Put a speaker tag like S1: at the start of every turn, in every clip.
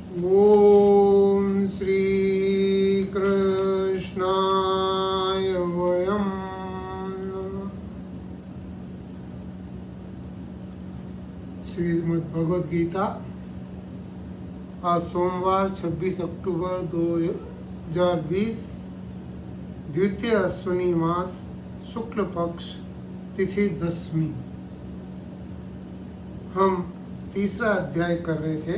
S1: ओम श्री कृष्णाय वयम नमः। श्रीमद् भगवद गीता। आज सोमवार 26 अक्टूबर 2020, द्वितीय अश्विनी मास, शुक्ल पक्ष, तिथि दशमी। हम तीसरा अध्याय कर रहे थे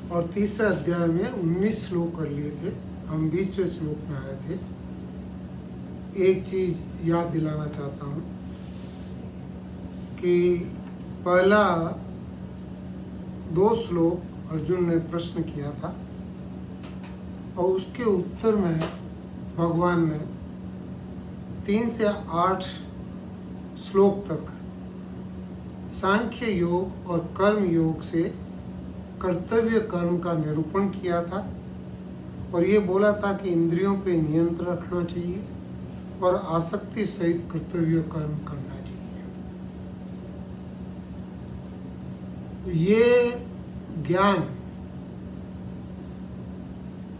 S1: और तीसरे अध्याय में 19 श्लोक कर लिए थे। हम 20वें श्लोक में आए थे। एक चीज याद दिलाना चाहता हूँ कि पहला 2 श्लोक अर्जुन ने प्रश्न किया था और उसके उत्तर में भगवान ने 3 से 8 श्लोक तक सांख्य योग और कर्म योग से कर्तव्य कर्म का निरूपण किया था और ये बोला था कि इंद्रियों पे नियंत्रण रखना चाहिए और आसक्ति सहित कर्तव्य कर्म करना चाहिए। ये ज्ञान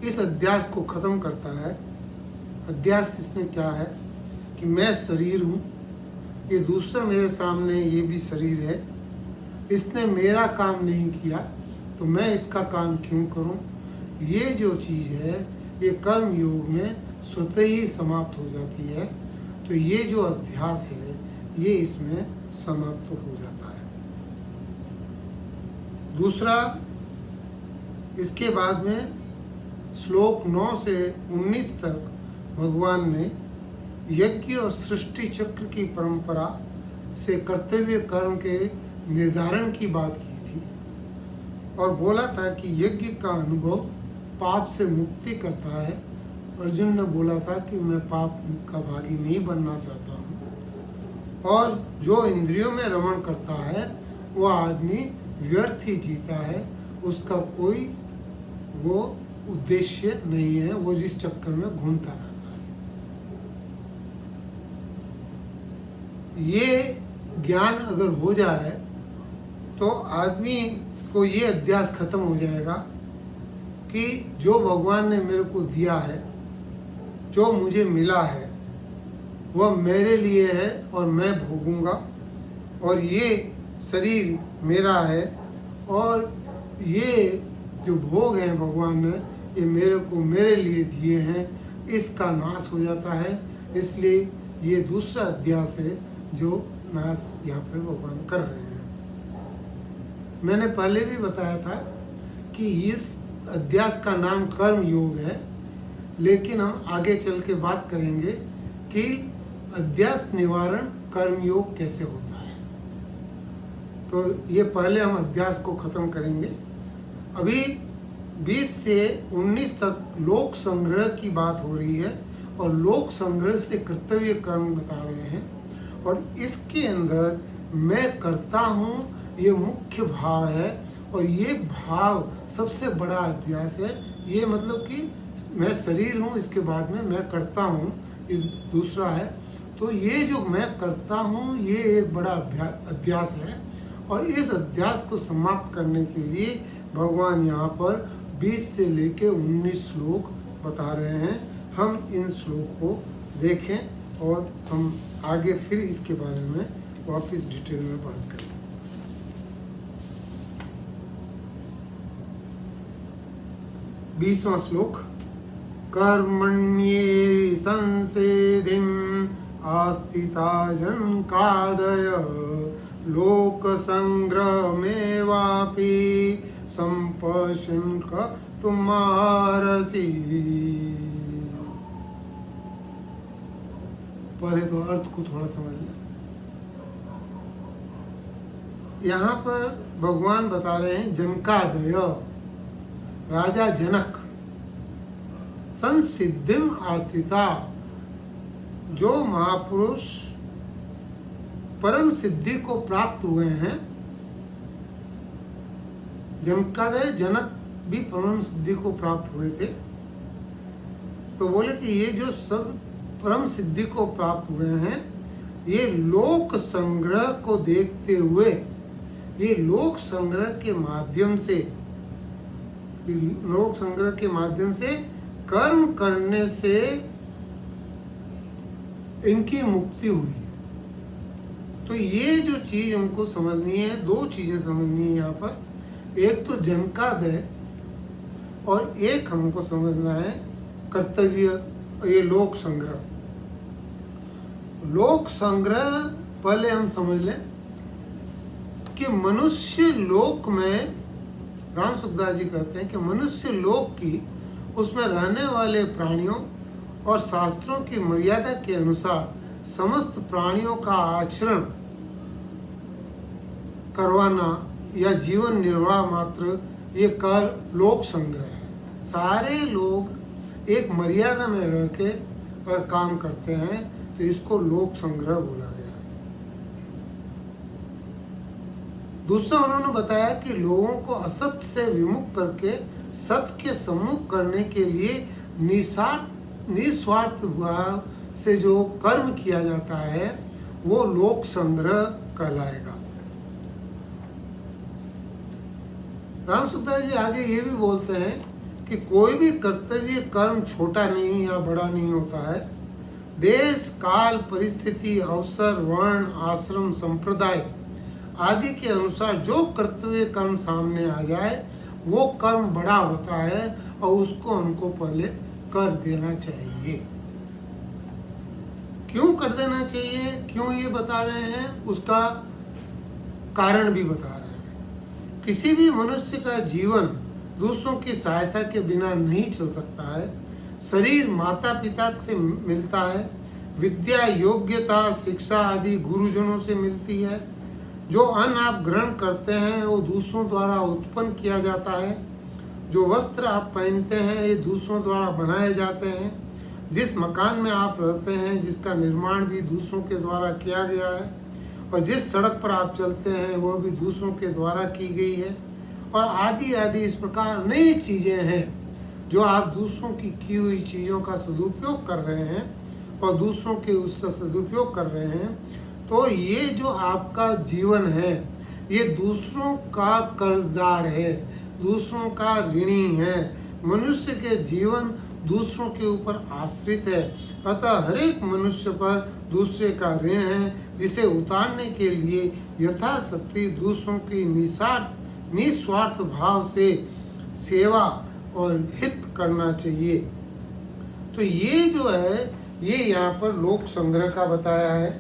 S1: इस अध्यास को खत्म करता है। अध्यास इसमें क्या है कि मैं शरीर हूँ, ये दूसरा मेरे सामने ये भी शरीर है, इसने मेरा काम नहीं किया तो मैं इसका काम क्यों करूं। ये जो चीज़ है ये कर्म योग में स्वतः ही समाप्त हो जाती है। तो ये जो अध्यास है ये इसमें समाप्त हो जाता है। दूसरा, इसके बाद में श्लोक 9 से 19 तक भगवान ने यज्ञ और सृष्टि चक्र की परंपरा से कर्तव्य कर्म के निर्धारण की बात की थी और बोला था कि यज्ञ का अनुभव पाप से मुक्ति करता है। अर्जुन ने बोला था कि मैं पाप का भागी नहीं बनना चाहता हूँ और जो इंद्रियों में रमण करता है वह आदमी व्यर्थ ही जीता है, उसका कोई वो उद्देश्य नहीं है, वो जिस चक्कर में घूमता रहता है। ये ज्ञान अगर हो जाए तो आदमी को ये अध्यास खत्म हो जाएगा कि जो भगवान ने मेरे को दिया है, जो मुझे मिला है, वह मेरे लिए है और मैं भोगूंगा और ये शरीर मेरा है और ये जो भोग हैं भगवान ने ये मेरे को मेरे लिए दिए हैं, इसका नाश हो जाता है। इसलिए ये दूसरा अध्यास है जो नाश यहाँ पर भगवान कर रहे हैं। मैंने पहले भी बताया था कि इस अध्यास का नाम कर्म योग है, लेकिन हम आगे चल के बात करेंगे कि अध्यास निवारण कर्म योग कैसे होता है। तो ये पहले हम अध्यास को खत्म करेंगे। अभी 20 से 19 तक लोक संग्रह की बात हो रही है और लोक संग्रह से कर्तव्य कर्म बता रहे हैं और इसके अंदर मैं करता हूँ ये मुख्य भाव है और ये भाव सबसे बड़ा अध्यास है। ये मतलब कि मैं शरीर हूँ, इसके बाद में मैं करता हूँ, ये दूसरा है। तो ये जो मैं करता हूँ ये एक बड़ा अध्यास है और इस अध्यास को समाप्त करने के लिए भगवान यहाँ पर 20 से लेके 19 श्लोक बता रहे हैं। हम इन श्लोक को देखें और हम आगे फिर इसके बारे में वापस डिटेल में बात करें। 20वां श्लोक। कर्मण्ये संसेधिं आस्थिता जनकादय लोक संग्रहमेवापि संपश्यन् तुमारसी। पहले तो अर्थ को थोड़ा समझ लें। यहाँ पर भगवान बता रहे हैं जनकादय, राजा जनक, संसिद्धिम आस्थिता, जो महापुरुष परम सिद्धि को प्राप्त हुए हैं। जनकादय जनक भी परम सिद्धि को प्राप्त हुए थे। तो बोले कि ये जो सब परम सिद्धि को प्राप्त हुए हैं ये लोक संग्रह को देखते हुए, ये लोक संग्रह के माध्यम से लोक संग्रह के माध्यम से कर्म करने से इनकी मुक्ति हुई। तो ये जो चीज हमको समझनी है, दो चीजें समझनी है यहाँ पर, एक तो जनकादय और एक हमको समझना है कर्तव्य, ये लोक संग्रह। लोक संग्रह पहले हम समझ लें कि मनुष्य लोक में, राम सुखदास जी कहते हैं कि मनुष्य लोक की, उसमें रहने वाले प्राणियों और शास्त्रों की मर्यादा के अनुसार समस्त प्राणियों का आचरण करवाना या जीवन निर्वाह मात्र, ये कर लोक संग्रह है। सारे लोग एक मर्यादा में रह के अगर काम करते हैं तो इसको लोक संग्रह बोला गया है। दूसरा उन्होंने बताया कि लोगों को असत्य से विमुख करके सत्य के सम्मुख करने के लिए निस्वार्थ भाव से जो कर्म किया जाता है वो लोक संग्रह कहलाएगा। राम सुखदास जी आगे ये भी बोलते हैं कि कोई भी कर्तव्य कर्म छोटा नहीं या बड़ा नहीं होता है। देश काल परिस्थिति अवसर वर्ण आश्रम संप्रदाय आदि के अनुसार जो कर्तव्य कर्म सामने आ जाए वो कर्म बड़ा होता है और उसको हमको पहले कर देना चाहिए। क्यों कर देना चाहिए, क्यों ये बता रहे हैं, उसका कारण भी बता रहे हैं। किसी भी मनुष्य का जीवन दूसरों की सहायता के बिना नहीं चल सकता है। शरीर माता पिता से मिलता है, विद्या योग्यता शिक्षा आदि गुरुजनों से मिलती है। जो अन्न आप ग्रहण करते हैं वो दूसरों द्वारा उत्पन्न किया जाता है। जो वस्त्र आप पहनते हैं ये दूसरों द्वारा बनाए जाते हैं। जिस मकान में आप रहते हैं जिसका निर्माण भी दूसरों के द्वारा किया गया है, और जिस सड़क पर आप चलते हैं वो भी दूसरों के द्वारा की गई है, और आदि आदि इस प्रकार अनेक चीज़ें हैं जो आप दूसरों की हुई चीज़ों का सदुपयोग कर रहे हैं और दूसरों के उससे सदुपयोग कर रहे हैं। तो ये जो आपका जीवन है ये दूसरों का कर्जदार है, दूसरों का ऋणी है। मनुष्य के जीवन दूसरों के ऊपर आश्रित है, अतः हर एक मनुष्य पर दूसरे का ऋण है, जिसे उतारने के लिए यथाशक्ति दूसरों की निस्वार्थ भाव से सेवा और हित करना चाहिए। तो ये जो है ये यहाँ पर लोक संग्रह का बताया है।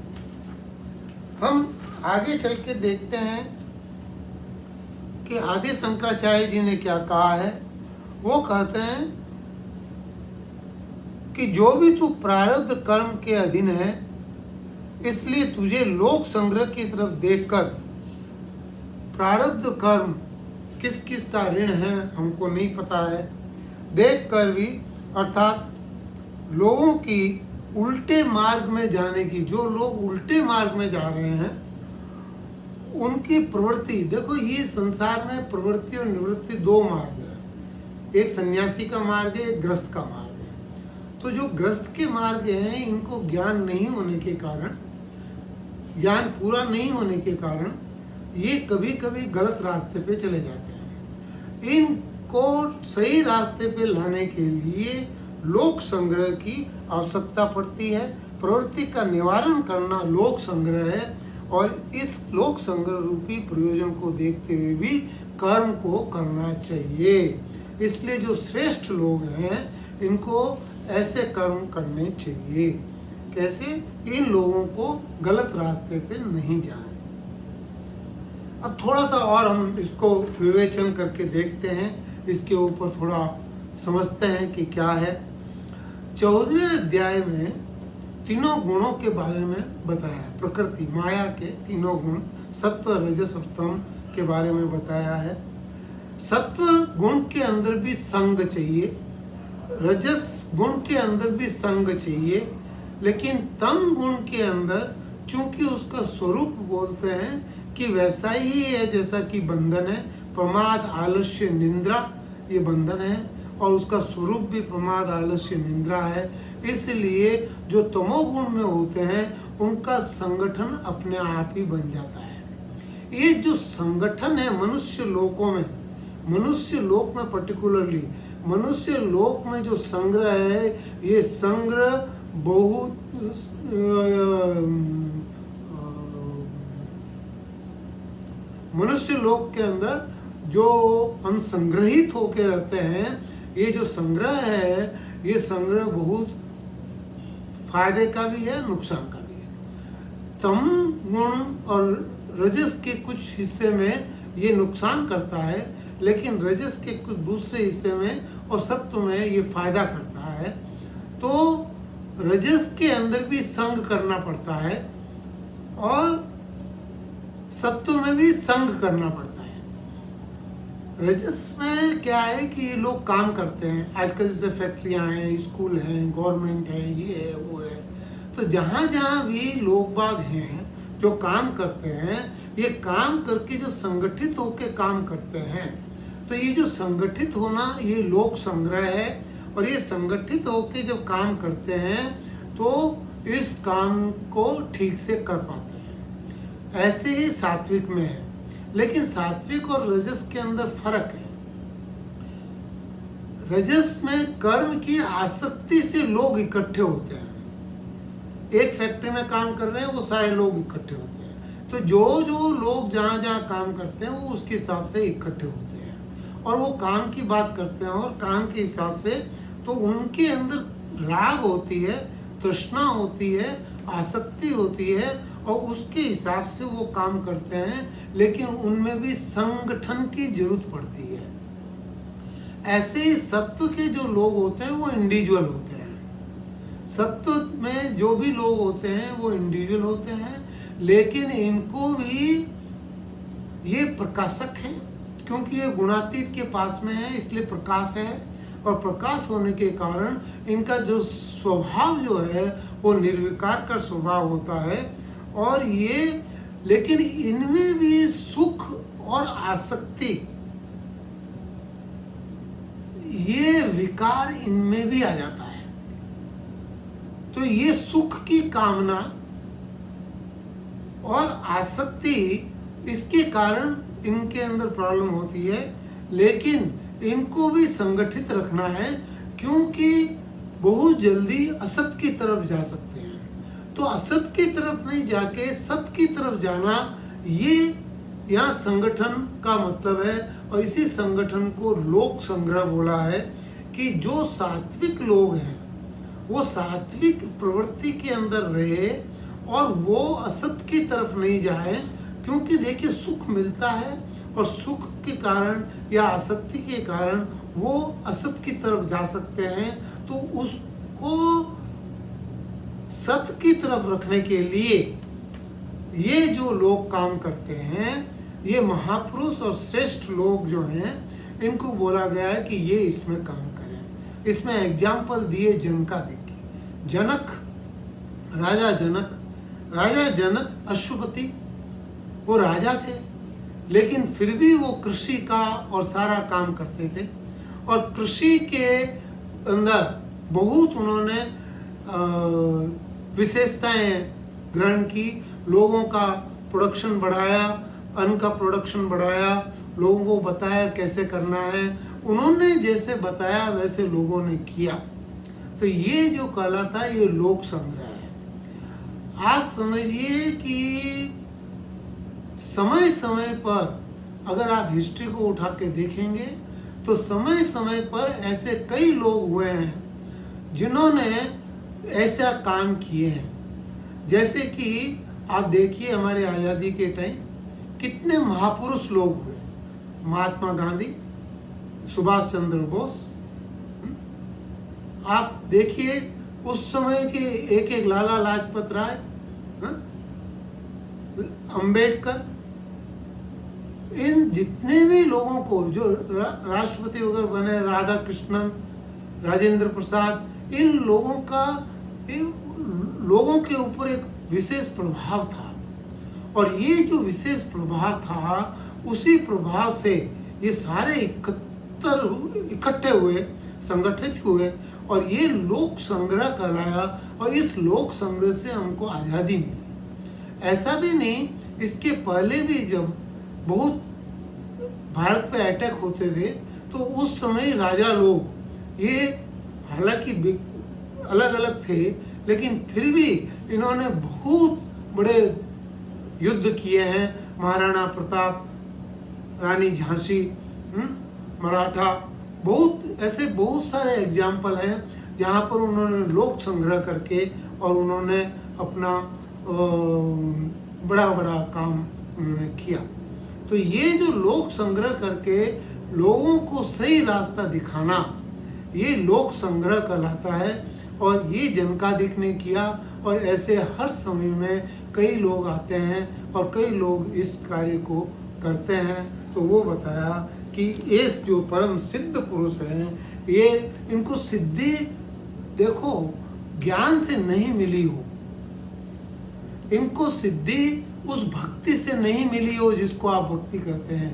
S1: हम आगे चल के देखते हैं कि आदि शंकराचार्य जी ने क्या कहा है। वो कहते हैं कि जो भी तू प्रारब्ध कर्म के अधीन है, इसलिए तुझे लोक संग्रह की तरफ देखकर, प्रारब्ध कर्म किस किस का ऋण है हमको नहीं पता है, देखकर भी, अर्थात लोगों की उल्टे मार्ग में जाने की, जो लोग उल्टे मार्ग में जा रहे हैं उनकी प्रवृत्ति, देखो ये संसार में प्रवृत्ति और निवृत्ति दो मार्ग है, एक सन्यासी का मार्ग है, एक ग्रस्त का मार्ग है। तो जो ग्रस्त के मार्ग हैं इनको ज्ञान नहीं होने के कारण, ज्ञान पूरा नहीं होने के कारण ये कभी कभी गलत रास्ते पे चले जाते हैं। इनको सही रास्ते पे लाने के लिए लोक संग्रह की आवश्यकता पड़ती है। प्रवृत्ति का निवारण करना लोक संग्रह है, और इस लोक संग्रह रूपी प्रयोजन को देखते हुए भी कर्म को करना चाहिए। इसलिए जो श्रेष्ठ लोग हैं इनको ऐसे कर्म करने चाहिए। कैसे? इन लोगों को गलत रास्ते पे नहीं जाएं। अब थोड़ा सा और हम इसको विवेचन करके देखते हैं, इसके ऊपर थोड़ा समझते हैं कि क्या है। 14वें अध्याय में तीनों गुणों के बारे में बताया है। प्रकृति माया के तीनों गुण, सत्व रजस और तम के बारे में बताया है। सत्व गुण के अंदर भी संग चाहिए, रजस गुण के अंदर भी संग चाहिए, लेकिन तम गुण के अंदर चूंकि उसका स्वरूप बोलते हैं कि वैसा ही है जैसा कि बंधन है, प्रमाद आलस्य निंद्रा ये बंधन है, और उसका स्वरूप भी प्रमाद आलस्य निंद्रा है। इसलिए जो तमोगुण में होते हैं उनका संगठन अपने आप ही बन जाता है। ये जो संगठन है मनुष्य लोकों में, मनुष्य लोक में पर्टिकुलरली मनुष्य लोक में जो संग्रह है, ये संग्रह बहुत मनुष्य लोक के अंदर जो हम संग्रहित होकर रहते हैं, ये जो संग्रह है, ये संग्रह बहुत फायदे का भी है, नुकसान का भी है। तम गुण और रजस के कुछ हिस्से में ये नुकसान करता है, लेकिन रजस के कुछ दूसरे हिस्से में और सत्व में ये फायदा करता है। तो रजस के अंदर भी संग करना पड़ता है और सत्व में भी संग करना पड़ता है। रजस में क्या है कि लोग काम करते हैं, आजकल जैसे फैक्ट्रियां हैं, स्कूल हैं, गवर्नमेंट है, ये है वो है, तो जहाँ जहाँ भी लोग बाग हैं जो काम करते हैं, ये काम करके जब संगठित होकर काम करते हैं, तो ये जो संगठित होना ये लोक संग्रह है। और ये संगठित होकर जब काम करते हैं तो इस काम को ठीक से कर पाते हैं। ऐसे ही सात्विक में है, लेकिन सात्विक और रजस के अंदर फर्क है। रजस में कर्म की आसक्ति से लोग इकट्ठे होते हैं। एक फैक्ट्री में काम कर रहे हैं, वो सारे लोग इकट्ठे होते हैं, तो जो जो लोग जहाँ जहाँ काम करते हैं वो उसके हिसाब से इकट्ठे होते हैं और वो काम की बात करते हैं, और काम के हिसाब से तो उनके अंदर राग होती है, तृष्णा होती है, आसक्ति होती है, और उसके हिसाब से वो काम करते हैं, लेकिन उनमें भी संगठन की जरूरत पड़ती है। ऐसे ही सत्व के जो लोग होते हैं वो इंडिविजुअल होते हैं। सत्व में जो भी लोग होते हैं वो इंडिविजुअल होते हैं, लेकिन इनको भी ये प्रकाशक है, क्योंकि ये गुणातीत के पास में है, इसलिए प्रकाश है। और प्रकाश होने के कारण इनका जो स्वभाव जो है वो निर्विकार का स्वभाव होता है। और ये लेकिन इनमें भी सुख और आसक्ति, ये विकार इनमें भी आ जाता है। तो ये सुख की कामना और आसक्ति, इसके कारण इनके अंदर प्रॉब्लम होती है। लेकिन इनको भी संगठित रखना है, क्योंकि बहुत जल्दी असत की तरफ जा सकते हैं। तो असत की तरफ नहीं जाके सत की तरफ जाना, ये यहाँ संगठन का मतलब है। और इसी संगठन को लोक संग्रह बोला है कि जो सात्विक लोग हैं वो सात्विक प्रवृत्ति के अंदर रहे और वो असत की तरफ नहीं जाए, क्योंकि देखिए सुख मिलता है और सुख के कारण या आसक्ति के कारण वो असत की तरफ जा सकते हैं। तो उसको सत की तरफ रखने के लिए ये जो लोग काम करते हैं, ये महापुरुष और श्रेष्ठ लोग जो हैं, इनको बोला गया है कि ये इसमें काम करें। इसमें एग्जाम्पल दिए जनक देखिए। जनक, राजा जनक अश्वपति, वो राजा थे, लेकिन फिर भी वो कृषि का और सारा काम करते थे। और कृषि के अंदर बहुत उन्होंने विशेषताएं ग्रहण की, लोगों का प्रोडक्शन बढ़ाया, अन्न का प्रोडक्शन बढ़ाया, लोगों को बताया कैसे करना है। उन्होंने जैसे बताया वैसे लोगों ने किया। तो ये जो कहलाता है ये लोक संग्रह है। आप समझिए कि समय समय पर अगर आप हिस्ट्री को उठा के देखेंगे तो समय समय पर ऐसे कई लोग हुए हैं जिन्होंने ऐसा काम किए हैं। जैसे कि आप देखिए हमारे आज़ादी के टाइम कितने महापुरुष लोग हुए, महात्मा गांधी, सुभाष चंद्र बोस। आप देखिए उस समय के एक एक लाला लाजपत राय, अंबेडकर, इन जितने भी लोगों को जो राष्ट्रपति वगैरह बने, राधा कृष्णन, राजेंद्र प्रसाद, इन लोगों के ऊपर एक विशेष प्रभाव था। और ये जो विशेष प्रभाव था, उसी प्रभाव से ये सारे इकट्ठे हुए, संगठित हुए, और ये लोक संग्रह कहलाया। और इस लोक संग्रह से हमको आज़ादी मिली। ऐसा भी नहीं, इसके पहले भी जब बहुत भारत पे अटैक होते थे तो उस समय राजा लोग ये हालांकि अलग अलग थे, लेकिन फिर भी इन्होंने बहुत बड़े युद्ध किए हैं। महाराणा प्रताप, रानी झांसी, मराठा, बहुत ऐसे बहुत सारे एग्जाम्पल हैं जहाँ पर उन्होंने लोक संग्रह करके और उन्होंने अपना बड़ा बड़ा काम उन्होंने किया। तो ये जो लोक संग्रह करके लोगों को सही रास्ता दिखाना, ये लोक संग्रह कहलाता है। और ये जनकादिक ने किया, और ऐसे हर समय में कई लोग आते हैं और कई लोग इस कार्य को करते हैं। तो वो बताया कि ये जो परम सिद्ध पुरुष हैं, ये इनको सिद्धि देखो ज्ञान से नहीं मिली हो, इनको सिद्धि उस भक्ति से नहीं मिली हो जिसको आप भक्ति करते हैं,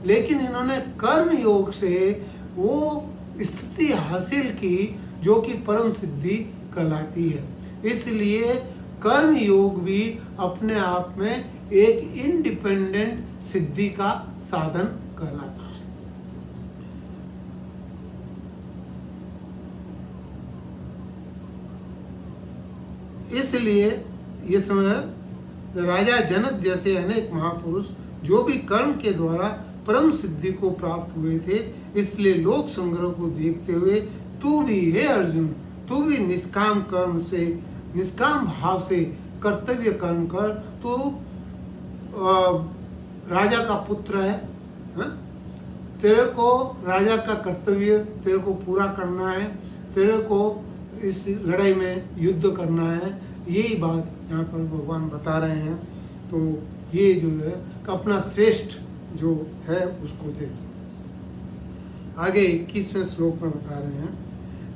S1: लेकिन इन्होंने कर्म योग से वो स्थिति हासिल की जो कि परम सिद्धि कहलाती है। इसलिए कर्म योग भी अपने आप में एक इंडिपेंडेंट सिद्धि का साधन कहलाता है। इसलिए ये समझ, राजा जनक जैसे अनेक महापुरुष जो भी कर्म के द्वारा परम सिद्धि को प्राप्त हुए थे, इसलिए लोक संग्रह को देखते हुए तू भी हे अर्जुन, तू भी निष्काम कर्म से, निष्काम भाव से कर्तव्य कर्म कर। तू राजा का पुत्र है, तेरे को राजा का कर्तव्य तेरे को पूरा करना है, तेरे को इस लड़ाई में युद्ध करना है। यही बात यहाँ पर भगवान बता रहे हैं। तो ये जो है अपना श्रेष्ठ जो है उसको दे। आगे 21वें श्लोक में बता रहे हैं,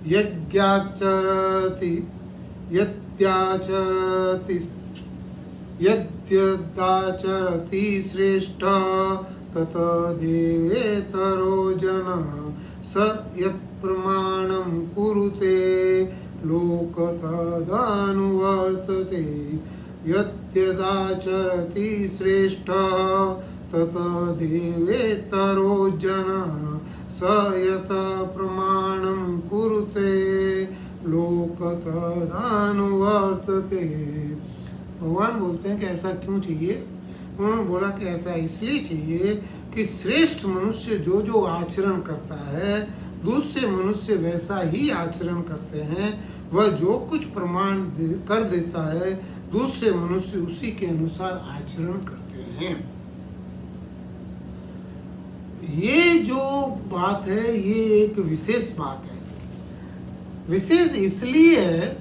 S1: यज्ञाचरति यत्याचरति यद्यदाचरति श्रेष्ठ तत देवेतरो जनः स यत्प्रमाणं कुरुते लोकतदनुवर्तते। यद्यदाचरति श्रेष्ठ तत देवेतरो जनः स यत् प्रमाणं कुरुते लोकतदनुवर्तते। भगवान बोलते हैं कि ऐसा क्यों चाहिए? उन्होंने बोला कि ऐसा इसलिए चाहिए कि श्रेष्ठ मनुष्य जो जो आचरण करता है, दूसरे मनुष्य वैसा ही आचरण करते हैं। वह जो कुछ प्रमाण कर देता है, दूसरे मनुष्य उसी के अनुसार आचरण करते हैं। ये जो बात है, ये एक विशेष बात है। विशेष इसलिए है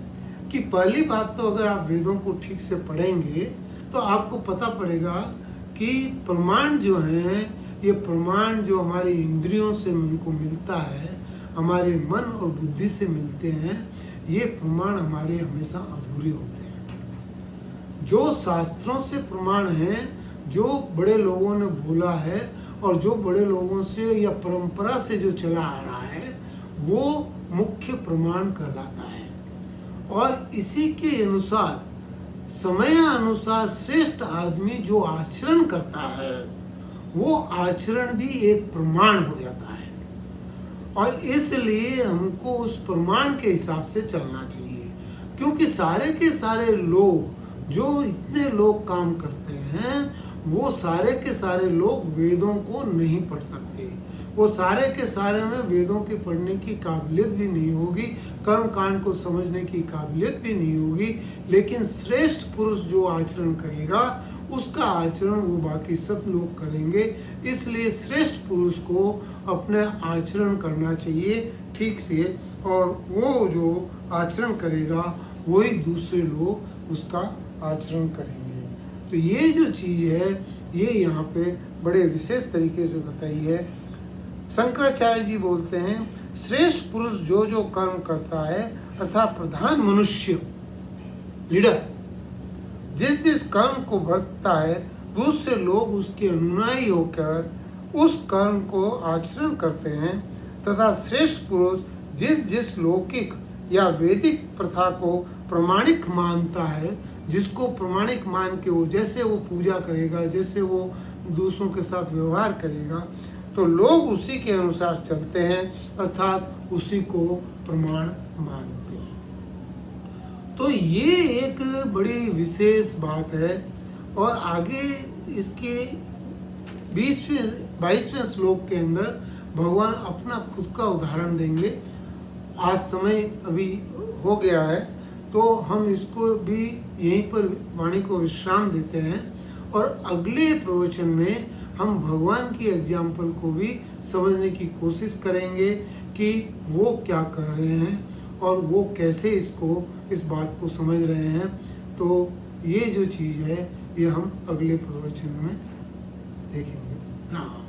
S1: कि पहली बात तो अगर आप वेदों को ठीक से पढ़ेंगे तो आपको पता पड़ेगा कि प्रमाण जो हैं, ये प्रमाण जो हमारी इंद्रियों से हमको मिलता है, हमारे मन और बुद्धि से मिलते हैं, ये प्रमाण हमारे हमेशा अधूरे होते हैं। जो शास्त्रों से प्रमाण हैं, जो बड़े लोगों ने बोला है और जो बड़े लोगों से या परंपरा से जो चला आ रहा है, वो मुख्य प्रमाण कहलाता है। और इसी के अनुसार समय अनुसार श्रेष्ठ आदमी जो आचरण करता है, वो आचरण भी एक प्रमाण हो जाता है। और इसलिए हमको उस प्रमाण के हिसाब से चलना चाहिए, क्योंकि सारे के सारे लोग, जो इतने लोग काम करते हैं, वो सारे के सारे लोग वेदों को नहीं पढ़ सकते। वो सारे के सारे में वेदों के पढ़ने की काबिलियत भी नहीं होगी, कर्म कांड को समझने की काबिलियत भी नहीं होगी। लेकिन श्रेष्ठ पुरुष जो आचरण करेगा, उसका आचरण वो बाकी सब लोग करेंगे। इसलिए श्रेष्ठ पुरुष को अपने आचरण करना चाहिए ठीक से, और वो जो आचरण करेगा वही दूसरे लोग उसका आचरण करेंगे। तो ये जो चीज़ है, ये यहाँ पे बड़े विशेष तरीके से बताई है। शंकराचार्य जी बोलते हैं, श्रेष्ठ पुरुष जो जो कर्म करता है, अर्थात प्रधान मनुष्य, लीडर, जिस जिस कर्म को बरतता है, दूसरे लोग उसके अनुयायी होकर उस कर्म को आचरण करते हैं। तथा श्रेष्ठ पुरुष जिस जिस लौकिक या वैदिक प्रथा को प्रमाणिक मानता है, जिसको प्रमाणिक मान के वो जैसे वो पूजा करेगा, जैसे वो दूसरों के साथ व्यवहार करेगा, तो लोग उसी के अनुसार चलते हैं, अर्थात उसी को प्रमाण मानते हैं। तो ये एक बड़ी विशेष बात है। और आगे इसके 22वें श्लोक के अंदर भगवान अपना खुद का उदाहरण देंगे। आज समय अभी हो गया है, तो हम इसको भी यहीं पर वाणी को विश्राम देते हैं और अगले प्रवचन में हम भगवान की एग्जाम्पल को भी समझने की कोशिश करेंगे कि वो क्या कर रहे हैं और वो कैसे इस बात को समझ रहे हैं। तो ये जो चीज़ है ये हम अगले प्रवचन में देखेंगे। राम।